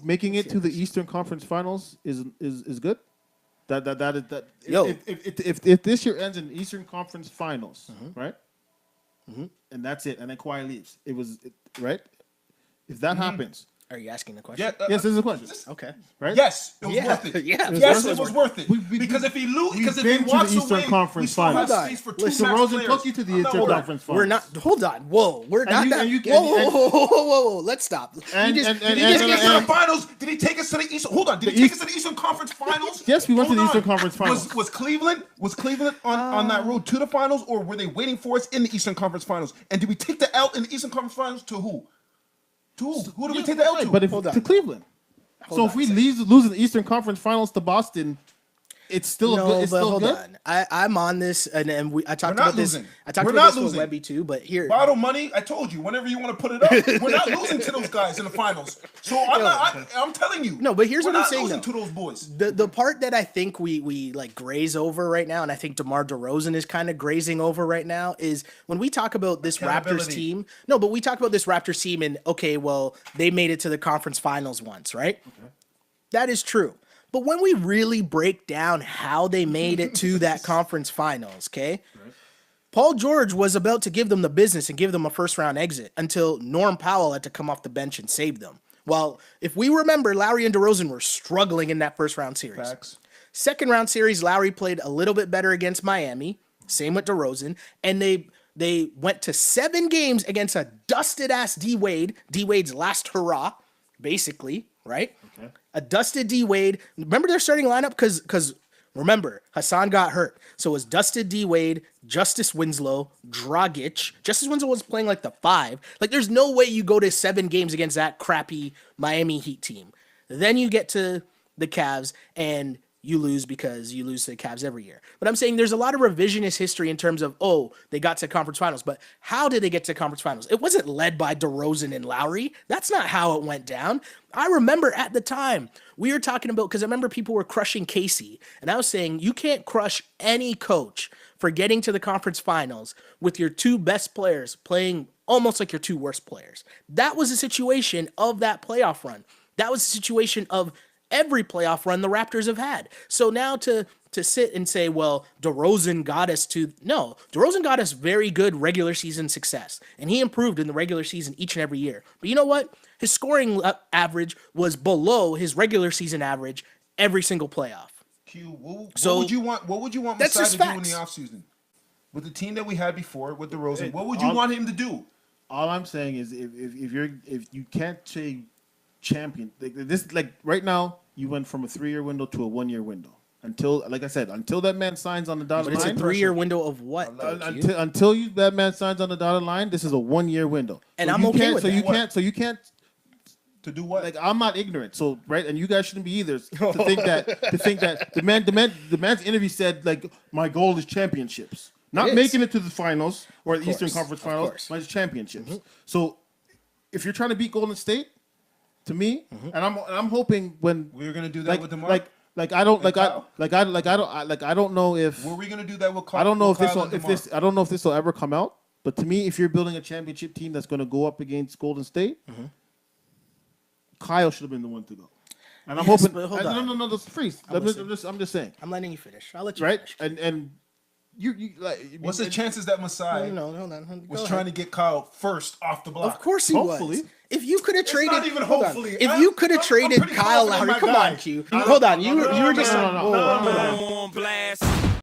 making it to the Eastern Conference Finals is good. If this year ends in Eastern Conference Finals, right? Mm-hmm. And that's it, and then Kawhi leaves. Right? If that happens. Are you asking the question? Yeah, yes, this is a question. Okay. Right? Yes, it was worth it. Yeah. Yes, it was worth it. Because if he walks away, we still have space for two max players. DeRozan took you to the Eastern Conference Finals. We're not. Hold on. Whoa. We're not that. Whoa. Let's stop. Did he take us to the finals? Did he take us to the Eastern? Hold on. Did he take us to the Eastern Conference Finals? Yes, we went to the Eastern Conference Finals. Was Cleveland on that road to the finals, or were they waiting for us in the Eastern Conference Finals? And did we take the L in the Eastern Conference Finals to who? Who did we take the L to? But to Cleveland. So if we lose in the Eastern Conference Finals to Boston, it's still good. Hold on. I'm on this, and I talked about this. I talked about this with Webby too. But here, bottle money. I told you. Whenever you want to put it up, we're not losing to those guys in the finals. So I'm telling you. No, but here's what I'm saying. We're not losing to those boys. The part that I think we like graze over right now, and I think DeMar DeRozan is kind of grazing over right now, is when we talk about this Raptors team. No, but we talk about this Raptors team, and okay, well, they made it to the conference finals once, right? Okay. That is true. But when we really break down how they made it to that conference finals, okay? Right. Paul George was about to give them the business and give them a first-round exit until Norm Powell had to come off the bench and save them. Well, if we remember, Lowry and DeRozan were struggling in that first-round series. Facts. Second-round series, Lowry played a little bit better against Miami. Same with DeRozan. And they went to 7 games against a dusted-ass D-Wade. D-Wade's last hurrah, basically, right? Okay. A dusted D-Wade. Remember their starting lineup? Because remember, Hassan got hurt. So it was dusted D-Wade, Justice Winslow, Dragic. Justice Winslow was playing like the 5. Like, there's no way you go to 7 games against that crappy Miami Heat team. Then you get to the Cavs, and you lose because you lose to the Cavs every year. But I'm saying there's a lot of revisionist history in terms of, they got to conference finals. But how did they get to conference finals? It wasn't led by DeRozan and Lowry. That's not how it went down. I remember at the time we were talking about, because I remember people were crushing Casey. And I was saying, you can't crush any coach for getting to the conference finals with your 2 best players playing almost like your 2 worst players. That was the situation of that playoff run. That was the situation of every playoff run the Raptors have had. So now to sit and say, well, DeRozan got us to... No, DeRozan got us very good regular season success. And he improved in the regular season each and every year. But you know what? His scoring average was below his regular season average every single playoff. What would you want Masai to do in the offseason? With the team that we had before, with DeRozan, what would you want him to do? All I'm saying is if you can't say champion, like right now, you went from a 3-year window to a 1-year window. Until, like I said, until that man signs on the dotted line. It's a 3-year window of what? Until that man signs on the dotted line, this is a 1-year window. And I'm okay with that. So you can't. To do what? Like, I'm not ignorant. So right, and you guys shouldn't be either. To think that the man's interview said, like, my goal is championships, not making it to the finals or the Eastern Conference Finals, but it's championships. Mm-hmm. So if you're trying to beat Golden State, to me, and I'm hoping when we're gonna do that with DeMar. I don't know if were we gonna do that with Kyle, I don't know I don't know if this will ever come out. But to me, if you're building a championship team that's gonna go up against Golden State, Kyle should have been the one to go. And I'm hoping. No, that's freeze. I'm just saying. I'm letting you finish. I'll let you finish. And you like. What's the chances that Masai was trying to get Kyle first off the block? Of course he was. If you could have traded, not even hopefully. If you could have traded Kyle Lowry, come on, Q. Hold on, you were just. No.